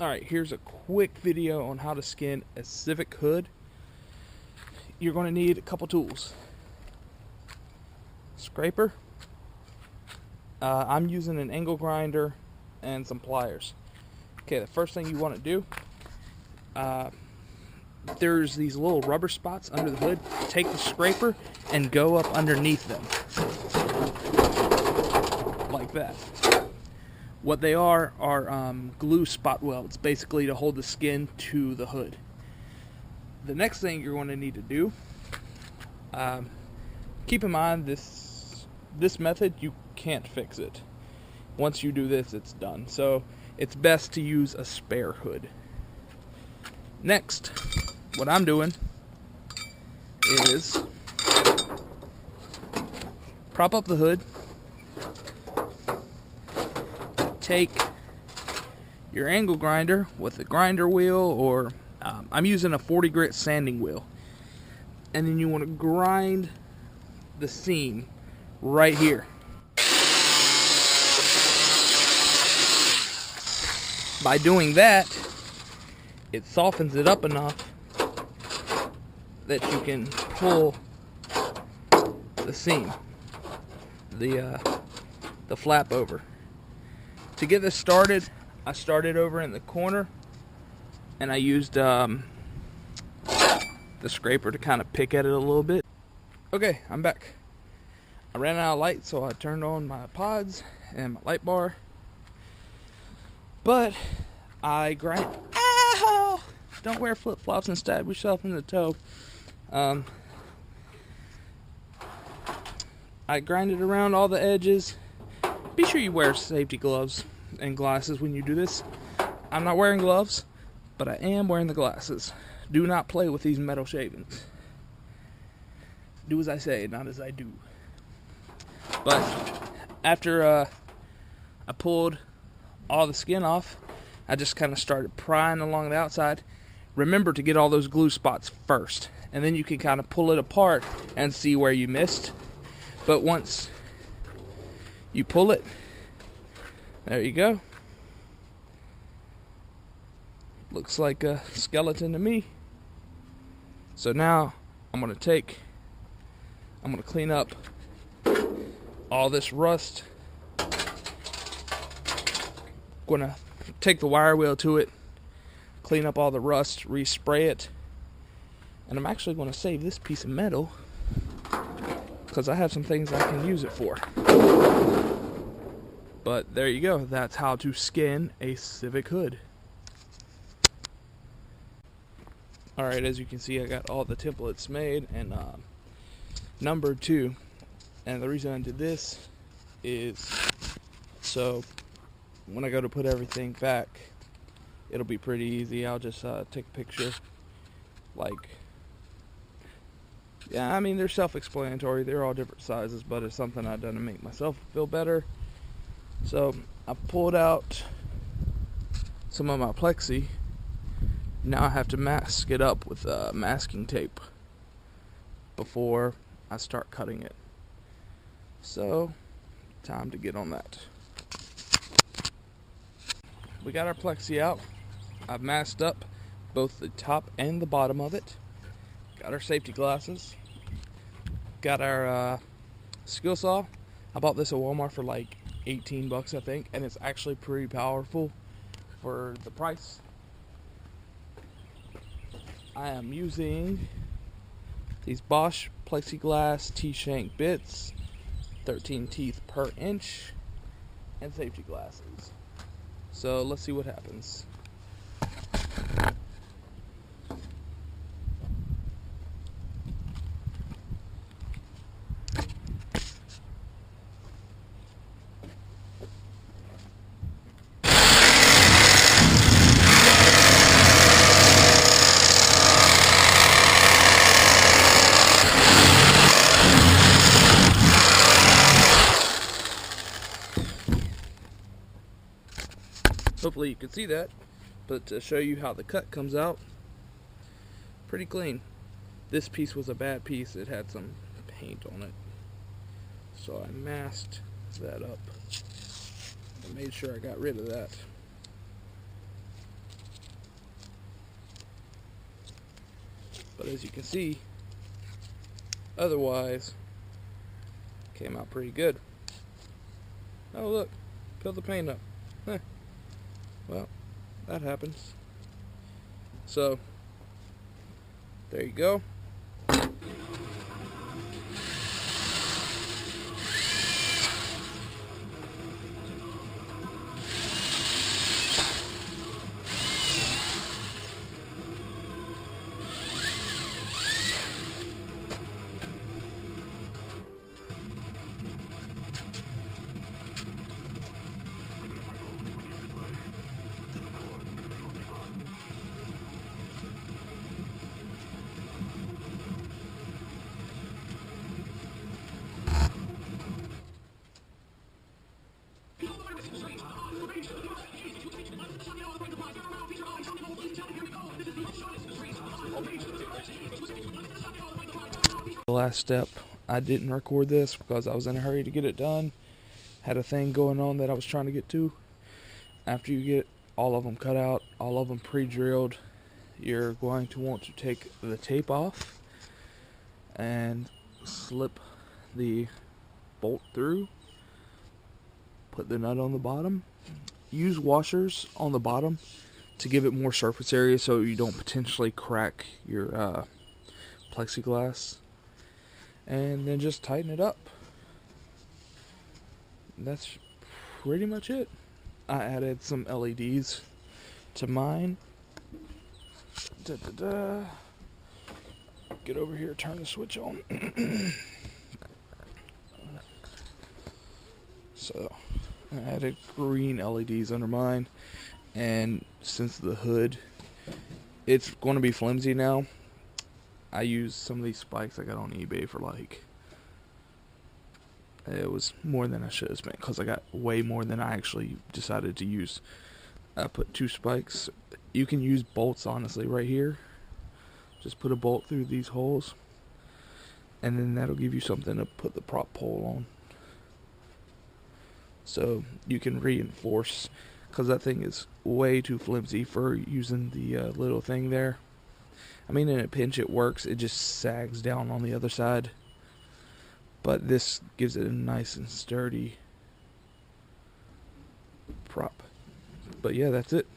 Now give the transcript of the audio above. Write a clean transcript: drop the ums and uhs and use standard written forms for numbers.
Alright, here's a quick video on how to skin a Civic hood. You're going to need a couple tools. Scraper. I'm using an angle grinder and some pliers. Okay, the first thing you want to do, there's these little rubber spots under the hood. Take the scraper and go up underneath them. Like that. What they are glue spot welds, basically to hold the skin to the hood. The next thing you're going to need to do, keep in mind this method, you can't fix it. Once you do this, it's done. So it's best to use a spare hood. Next, what I'm doing is prop up the hood. Take your angle grinder with a grinder wheel, or I'm using a 40 grit sanding wheel, and then you want to grind the seam right here. By doing that, it softens it up enough that you can pull the seam, the flap over. To get this started, I started over in the corner, and I used the scraper to kind of pick at it a little bit. Okay, I'm back. I ran out of light, so I turned on my pods and my light bar. But I grind. Ow! Don't wear flip-flops and stab yourself in the toe. I grinded around all the edges. Be sure you wear safety gloves and glasses when you do this. I'm not wearing gloves, but I am wearing the glasses. Do not play with these metal shavings. Do as I say, not as I do. But after I pulled all the skin off, I just kind of started prying along the outside. Remember to get all those glue spots first, and then you can kind of pull it apart and see where you missed. But once you pull it, there you go. Looks like a skeleton to me. So now I'm going to clean up all this rust. Going to take the wire wheel to it, clean up all the rust, respray it. And I'm actually going to save this piece of metal because I have some things I can use it for. But there you go. That's how to skin a Civic hood. Alright, as you can see, I got all the templates made and numbered too. And the reason I did this is so when I go to put everything back, it'll be pretty easy. I'll just take a picture. Yeah, I mean, they're self-explanatory. They're all different sizes, but it's something I've done to make myself feel better. So I pulled out some of my plexi. Now I have to mask it up with masking tape before I start cutting it. So, time to get on that. We got our plexi out. I've masked up both the top and the bottom of it. Got our safety glasses. Got our skill saw. I bought this at Walmart for like 18 bucks, I think, and it's actually pretty powerful for the price. I am using these Bosch plexiglass T-shank bits, 13 teeth per inch, and safety glasses. So let's see what happens. Hopefully you can see that, but to show you how the cut comes out, pretty clean. This piece was a bad piece. It had some paint on it, so I masked that up and made sure I got rid of that. as you can see, otherwise, came out pretty good. Oh look, peeled the paint up. Well, that happens. So, there you go. The last step, I didn't record this because I was in a hurry to get it done. Had a thing going on that I was trying to get to. After you get all of them cut out, all of them pre-drilled, you're going to want to take the tape off and slip the bolt through. Put the nut on the bottom. Use washers on the bottom to give it more surface area so you don't potentially crack your plexiglass. And then just tighten it up. That's pretty much it. I added some LEDs to mine. Get over here, turn the switch on. So, I added green LEDs under mine. And since the hood, it's going to be flimsy now, I used some of these spikes I got on eBay for like, it was more than I should have spent because I got way more than I actually decided to use. I put 2 spikes. You can use bolts honestly right here. Just put a bolt through these holes and then that'll give you something to put the prop pole on. So you can reinforce, because that thing is way too flimsy for using the little thing there. I mean, in a pinch it works, it just sags down on the other side. But this gives it a nice and sturdy prop. But yeah, that's it.